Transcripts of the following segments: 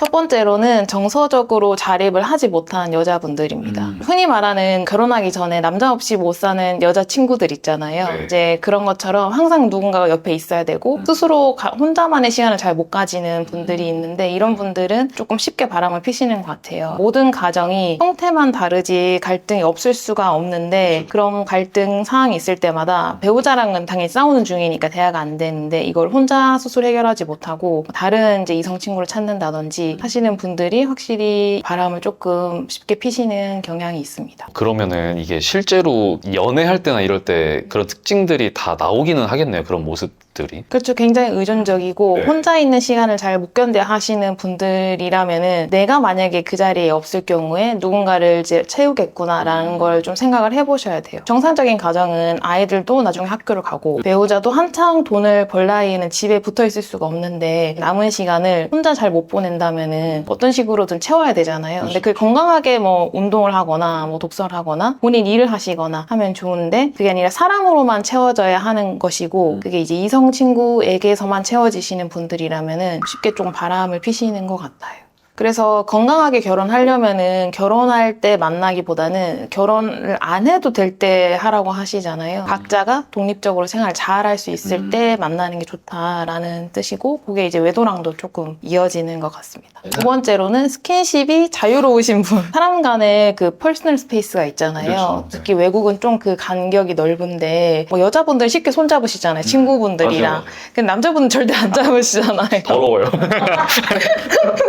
첫 번째로는 정서적으로 자립을 하지 못한 여자분들입니다. 흔히 말하는 결혼하기 전에 남자 없이 못 사는 여자친구들 있잖아요. 네. 이제 그런 것처럼 항상 누군가가 옆에 있어야 되고 스스로 혼자만의 시간을 잘 못 가지는 분들이 있는데 이런 분들은 조금 쉽게 바람을 피시는 것 같아요. 모든 가정이 형태만 다르지 갈등이 없을 수가 없는데 그런 갈등 상황이 있을 때마다 배우자랑은 당연히 싸우는 중이니까 대화가 안 되는데 이걸 혼자 스스로 해결하지 못하고 다른 이제 이성 친구를 찾는다든지 하시는 분들이 확실히 바람을 조금 쉽게 피시는 경향이 있습니다. 그러면은 이게 실제로 연애할 때나 이럴 때 그런 특징들이 다 나오기는 하겠네요. 그런 모습들이. 그렇죠. 굉장히 의존적이고 네. 혼자 있는 시간을 잘 못 견뎌 하시는 분들이라면은 내가 만약에 그 자리에 없을 경우에 누군가를 이제 채우겠구나라는 걸 좀 생각을 해보셔야 돼요. 정상적인 가정은 아이들도 나중에 학교를 가고 배우자도 한창 돈을 벌 나이에는 집에 붙어 있을 수가 없는데 남은 시간을 혼자 잘 못 보낸다면은 어떤 식으로든 채워야 되잖아요. 근데 그 건강하게 뭐 운동을 하거나 뭐 독서를 하거나 본인 일을 하시거나 하면 좋은데 그게 아니라 사람으로만 채워져야 하는 것이고 그게 이제 이성 친구에게서만 채워지시는 분들이라면은 쉽게 좀 바람을 피시는 것 같아요. 그래서 건강하게 결혼하려면은 결혼할 때 만나기보다는 결혼을 안 해도 될 때 하라고 하시잖아요. 각자가 독립적으로 생활 잘 할 수 있을 때 만나는 게 좋다라는 뜻이고 그게 이제 외도랑도 조금 이어지는 것 같습니다. 두 번째로는 스킨십이 자유로우신 분. 사람 간의 그 퍼스널 스페이스가 있잖아요. 그렇죠. 특히 외국은 좀 그 간격이 넓은데 뭐 여자분들 쉽게 손잡으시잖아요. 친구분들이랑. 맞아요. 근데 남자분은 절대 안 잡으시잖아요. 더러워요.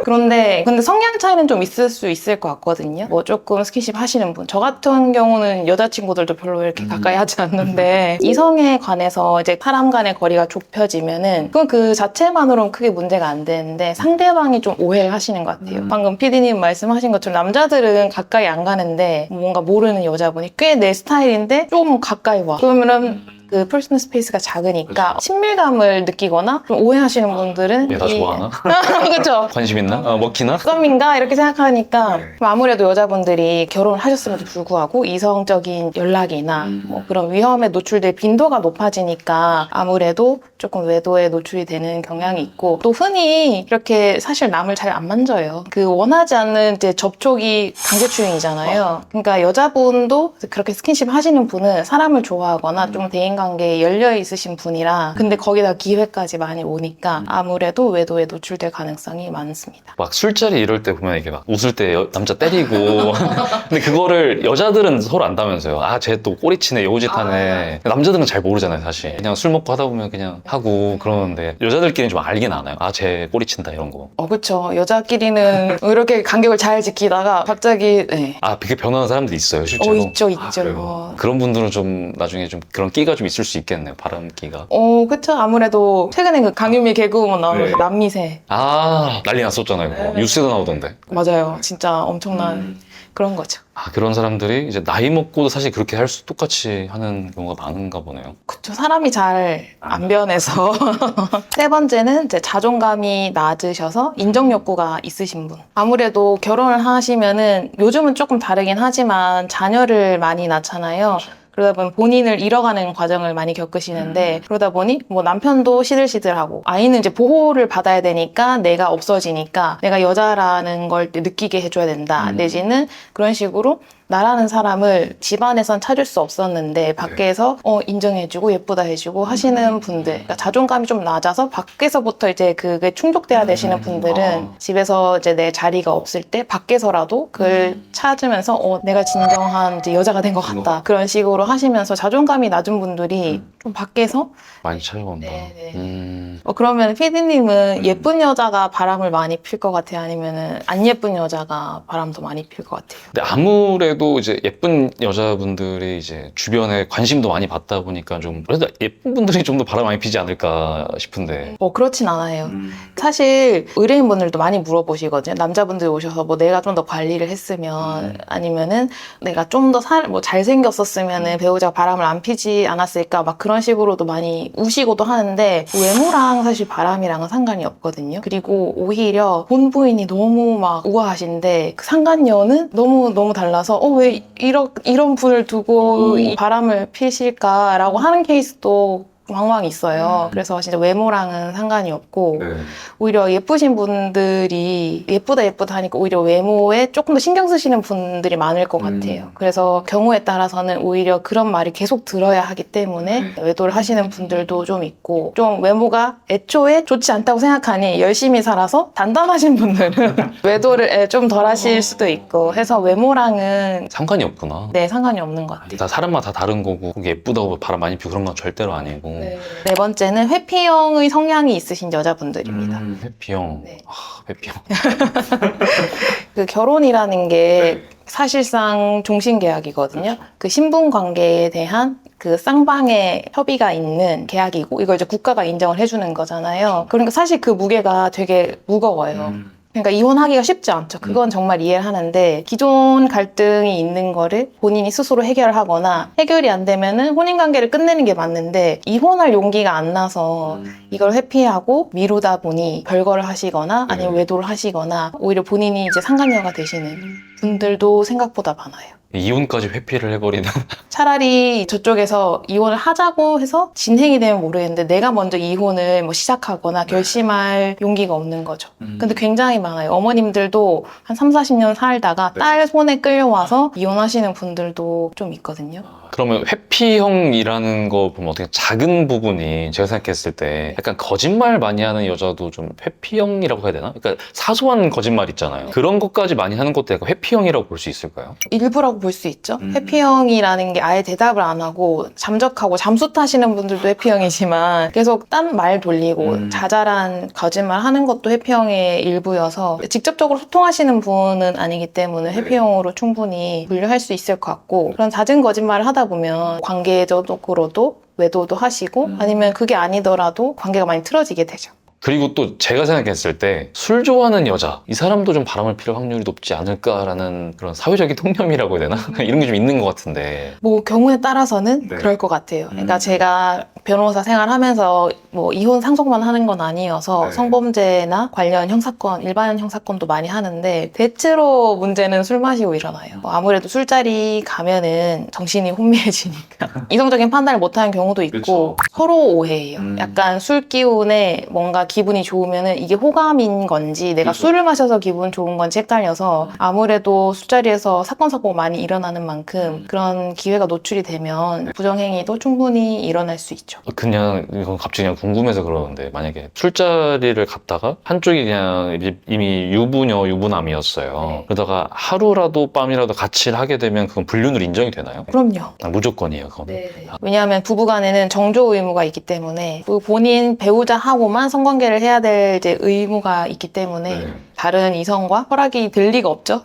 근데 성향 차이는 좀 있을 수 있을 것 같거든요. 뭐 조금 스킨십 하시는 분. 저 같은 경우는 여자친구들도 별로 이렇게 가까이 하지 않는데 이성에 관해서 이제 사람 간의 거리가 좁혀지면은 그건 그 자체만으로는 크게 문제가 안 되는데 상대방이 좀 오해를 하시는 것 같아요. 방금 PD님 말씀하신 것처럼 남자들은 가까이 안 가는데 뭔가 모르는 여자분이 꽤 내 스타일인데 좀 가까이 와. 그러면은 그 퍼스널 스페이스가 작으니까 친밀감을 느끼거나 좀 오해하시는 분들은 얘 나 좋아하나? 그렇죠. 관심 있나? 먹히나? 썸인가 이렇게 생각하니까 아무래도 여자분들이 결혼을 하셨음에도 불구하고 이성적인 연락이나 뭐 그런 위험에 노출될 빈도가 높아지니까 아무래도 조금 외도에 노출이 되는 경향이 있고 또 흔히 이렇게 사실 남을 잘 안 만져요. 그 원하지 않는 이제 접촉이 강제추행이잖아요. 그러니까 여자분도 그렇게 스킨십 하시는 분은 사람을 좋아하거나 좀 대인관계에 열려 있으신 분이라 근데 거기다 기회까지 많이 오니까 아무래도 외도에 노출될 가능성이 많습니다. 막 술자리 이럴 때 보면 이게 막 웃을 때 남자 때리고 근데 그거를 여자들은 서로 안다면서요. 아, 쟤 또 꼬리치네, 요짓 하네. 남자들은 잘 모르잖아요, 사실. 그냥 술 먹고 하다 보면 그냥 하고 그러는데 여자들끼리는 좀 알긴 아나요. 아, 쟤 꼬리친다 이런 거. 그쵸. 여자끼리는 이렇게 간격을 잘 지키다가 갑자기 네. 아, 그게 변하는 사람들이 있어요, 실제로. 있죠. 아, 그래요? 어. 그런 분들은 좀 나중에 좀 그런 끼가 좀 있을 수 있겠네요, 바람기가. 그쵸. 아무래도 최근에 그 강유미 개그우먼 나오면서 네. 남미세 아, 난리 났었잖아요, 그거. 뉴스에도 나오던데. 맞아요. 진짜 엄청난 그런 거죠. 아, 그런 사람들이 이제 나이 먹고도 사실 그렇게 할 수 똑같이 하는 경우가 많은가 보네요. 그쵸. 사람이 잘 안 변해서. 세 번째는 이제 자존감이 낮으셔서 인정 욕구가 있으신 분. 아무래도 결혼을 하시면은 요즘은 조금 다르긴 하지만 자녀를 많이 낳잖아요. 그러다 보면 본인을 잃어가는 과정을 많이 겪으시는데 그러다 보니 뭐 남편도 시들시들하고 아이는 이제 보호를 받아야 되니까 내가 없어지니까 내가 여자라는 걸 느끼게 해줘야 된다. 내지는 그런 식으로 나라는 사람을 집안에선 찾을 수 없었는데 밖에서 인정해주고 예쁘다 해주고 하시는 분들 그러니까 자존감이 좀 낮아서 밖에서부터 이제 그게 충족돼야 되시는 분들은 집에서 이제 내 자리가 없을 때 밖에서라도 그걸 찾으면서 내가 진정한 이제 여자가 된 것 같다 그런 식으로 하시면서 자존감이 낮은 분들이 좀 밖에서 많이 차이온다. 네네. 그러면 피디님은 예쁜 여자가 바람을 많이 필 것 같아요? 아니면 안 예쁜 여자가 바람도 많이 필 것 같아요? 근데 아무래도 이제 예쁜 여자분들이 이제 주변에 관심도 많이 받다 보니까 좀 그래도 예쁜 분들이 좀 더 바람 많이 피지 않을까 싶은데. 그렇진 않아요. 사실 의뢰인분들도 많이 물어보시거든요. 남자분들이 오셔서 뭐 내가 좀 더 관리를 했으면 아니면은 내가 좀 더 뭐 잘생겼었으면은 배우자가 바람을 안 피지 않았을까 막 그런 식으로도 많이 우시고도 하는데 외모랑 사실 바람이랑은 상관이 없거든요. 그리고 오히려 본부인이 너무 막 우아하신데 그 상간녀는 너무 달라서 왜 이런 분을 두고 이 바람을 피실까라고 하는 케이스도 왕왕 있어요. 그래서 진짜 외모랑은 상관이 없고 오히려 예쁘신 분들이 예쁘다 하니까 오히려 외모에 조금 더 신경 쓰시는 분들이 많을 것 같아요. 그래서 경우에 따라서는 오히려 그런 말이 계속 들어야 하기 때문에 외도를 하시는 분들도 좀 있고, 좀 외모가 애초에 좋지 않다고 생각하니 열심히 살아서 단단하신 분들은 외도를 좀 덜 하실 수도 있고 해서 외모랑은 상관이 없구나. 네, 상관이 없는 것 같아요. 다 사람마다 다 다른 거고 그게 예쁘다고 바람 많이 피고 그런 건 절대로 아니고. 네 번째는 회피형의 성향이 있으신 여자분들입니다. 회피형. 네. 회피형. 그 결혼이라는 게 사실상 종신계약이거든요. 그 신분 관계에 대한 그 쌍방의 협의가 있는 계약이고, 이걸 이제 국가가 인정을 해주는 거잖아요. 그러니까 사실 그 무게가 되게 무거워요. 그러니까 이혼하기가 쉽지 않죠. 그건 정말 이해를 하는데, 기존 갈등이 있는 거를 본인이 스스로 해결하거나 해결이 안 되면은 혼인관계를 끝내는 게 맞는데, 이혼할 용기가 안 나서 이걸 회피하고 미루다 보니 별거를 하시거나 아니면 외도를 하시거나 오히려 본인이 이제 상간녀가 되시는 분들도 생각보다 많아요. 이혼까지 회피를 해버리는. 차라리 저쪽에서 이혼을 하자고 해서 진행이 되면 모르겠는데 내가 먼저 이혼을 뭐 시작하거나 결심할 용기가 없는 거죠. 근데 굉장히 많아요. 어머님들도 한 3, 40년 살다가 딸 손에 끌려와서 이혼하시는 분들도 좀 있거든요. 그러면 회피형이라는 거 보면 어떻게 작은 부분이 제가 생각했을 때 약간 거짓말 많이 하는 여자도 좀 회피형이라고 해야 되나? 그러니까 사소한 거짓말 있잖아요. 그런 것까지 많이 하는 것도 약간 회피형이라고 볼 수 있을까요? 일부라고 볼 수 있죠. 회피형이라는 게 아예 대답을 안 하고 잠적하고 잠수 타시는 분들도 회피형이지만 계속 딴 말 돌리고 자잘한 거짓말 하는 것도 회피형의 일부여서 직접적으로 소통하시는 분은 아니기 때문에 회피형으로 충분히 분류할 수 있을 것 같고, 그런 잦은 거짓말을 하다 보면 관계적으로도 외도도 하시고 아니면 그게 아니더라도 관계가 많이 틀어지게 되죠. 그리고 또 제가 생각했을 때 술 좋아하는 여자, 이 사람도 좀 바람을 필 확률이 높지 않을까라는 그런 사회적인 통념이라고 해야 되나? 이런 게 좀 있는 것 같은데. 뭐 경우에 따라서는 그럴 것 같아요. 그러니까 제가 변호사 생활하면서 뭐 이혼 상속만 하는 건 아니어서 성범죄나 관련 형사건, 일반 형사건도 많이 하는데 대체로 문제는 술 마시고 일어나요. 뭐 아무래도 술자리 가면은 정신이 혼미해지니까 이성적인 판단을 못하는 경우도 있고 서로 오해해요. 약간 술 기운에 뭔가 기분이 좋으면은 이게 호감인 건지 내가 술을 마셔서 기분 좋은 건지 헷갈려서 아무래도 술자리에서 사건 사고가 많이 일어나는 만큼 그런 기회가 노출이 되면 부정행위도 충분히 일어날 수 있죠. 그냥 이건 갑자기 그냥 궁금해서 그러는데, 만약에 술자리를 갔다가 한쪽이 그냥 이미 유부녀, 유부남이었어요. 그러다가 하루라도 밤이라도 같이 하게 되면 그건 불륜으로 인정이 되나요? 그럼요. 무조건이에요, 그건. 왜냐하면 부부간에는 정조 의무가 있기 때문에, 그리고 본인 배우자하고만 성관계를 해야 될 이제 의무가 있기 때문에 다른 이성과 허락이 될 리가 없죠.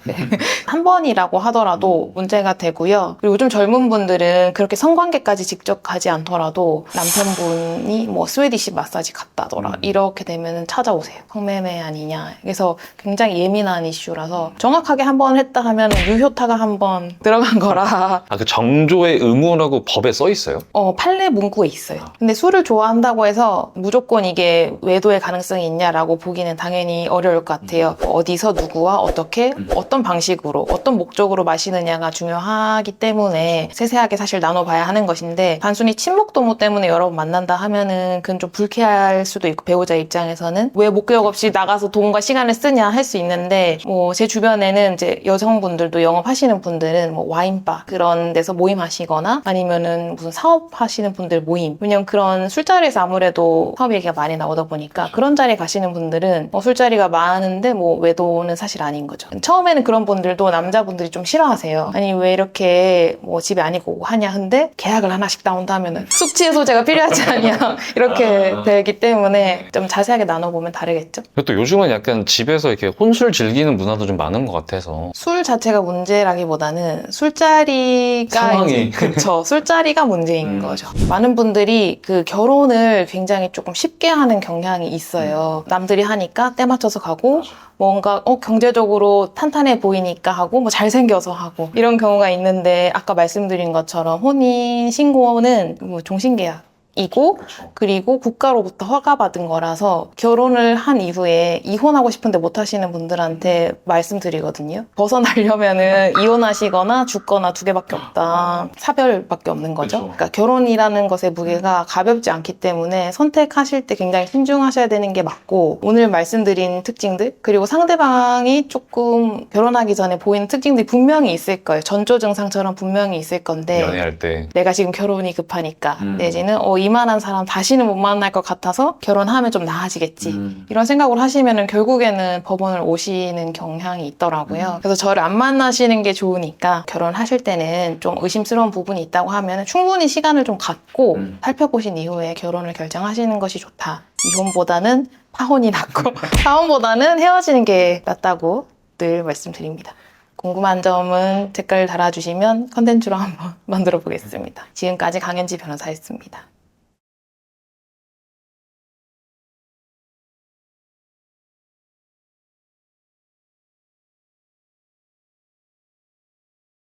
한 번이라고 하더라도 문제가 되고요. 그리고 좀 젊은 분들은 그렇게 성관계까지 직접 가지 않더라도 남편분이 뭐 스웨디시 마사지 갔다더라 이렇게 되면 찾아오세요. 성매매 아니냐. 그래서 굉장히 예민한 이슈라서 정확하게 한 번 했다 하면 유효타가 한 번 들어간 거라. 그 정조의 의무라고 법에 써 있어요? 판례 문구에 있어요. 근데 술을 좋아한다고 해서 무조건 이게 외도의 가능성이 있냐라고 보기는 당연히 어려울 것 같아요. 어디서 누구와 어떻게 어떤 방식으로 어떤 목적으로 마시느냐가 중요하기 때문에 세세하게 사실 나눠봐야 하는 것인데, 단순히 친목 도모 때문에 여러 번 만난다 하면은 그건 좀 불쾌할 수도 있고, 배우자 입장에서는 왜 목적 없이 나가서 돈과 시간을 쓰냐 할 수 있는데, 뭐 제 주변에는 이제 여성분들도 영업하시는 분들은 뭐 와인바 그런 데서 모임하시거나 아니면은 무슨 사업하시는 분들 모임, 왜냐면 그런 술자리에서 아무래도 사업 얘기가 많이 나오다 보니까 그런 자리에 가시는 분들은 술자리가 많은데 뭐 외도는 사실 아닌 거죠. 처음에는 그런 분들도 남자분들이 좀 싫어하세요. 아니 왜 이렇게 뭐 집에 아니고 하냐, 근데 계약을 하나씩 나온다 하면은 숙취 해소제가 필요하지 않냐 이렇게 되기 때문에 좀 자세하게 나눠보면 다르겠죠. 그리고 또 요즘은 약간 집에서 이렇게 혼술 즐기는 문화도 좀 많은 것 같아서. 술 자체가 문제라기보다는 술자리가 상황이. 그쵸, 술자리가 문제인 거죠. 많은 분들이 그 결혼을 굉장히 조금 쉽게 하는 경향이 있어요. 남들이 하니까 때 맞춰서 가고 뭔가 경제적으로 탄탄해 보이니까 하고 뭐 잘생겨서 하고 이런 경우가 있는데, 아까 말씀드린 것처럼 혼인 신고는 뭐 종신계약 이고 그리고 국가로부터 허가받은 거라서 결혼을 한 이후에 이혼하고 싶은데 못 하시는 분들한테 말씀드리거든요. 벗어나려면은 이혼하시거나 죽거나 두 개밖에 없다. 사별밖에 없는 거죠. 그쵸. 그러니까 결혼이라는 것의 무게가 가볍지 않기 때문에 선택하실 때 굉장히 신중하셔야 되는 게 맞고 오늘 말씀드린 특징들 그리고 상대방이 조금 결혼하기 전에 보이는 특징들이 분명히 있을 거예요. 전조 증상처럼 분명히 있을 건데 연애할 때 내가 지금 결혼이 급하니까 내지는 이만한 사람 다시는 못 만날 것 같아서 결혼하면 좀 나아지겠지 이런 생각을 하시면은 결국에는 법원을 오시는 경향이 있더라고요. 그래서 저를 안 만나시는 게 좋으니까 결혼하실 때는 좀 의심스러운 부분이 있다고 하면 충분히 시간을 좀 갖고 살펴보신 이후에 결혼을 결정하시는 것이 좋다. 이혼보다는 파혼이 낫고 파혼보다는 헤어지는 게 낫다고 늘 말씀드립니다. 궁금한 점은 댓글 달아주시면 컨텐츠로 한번 만들어 보겠습니다. 지금까지 강현지 변호사였습니다.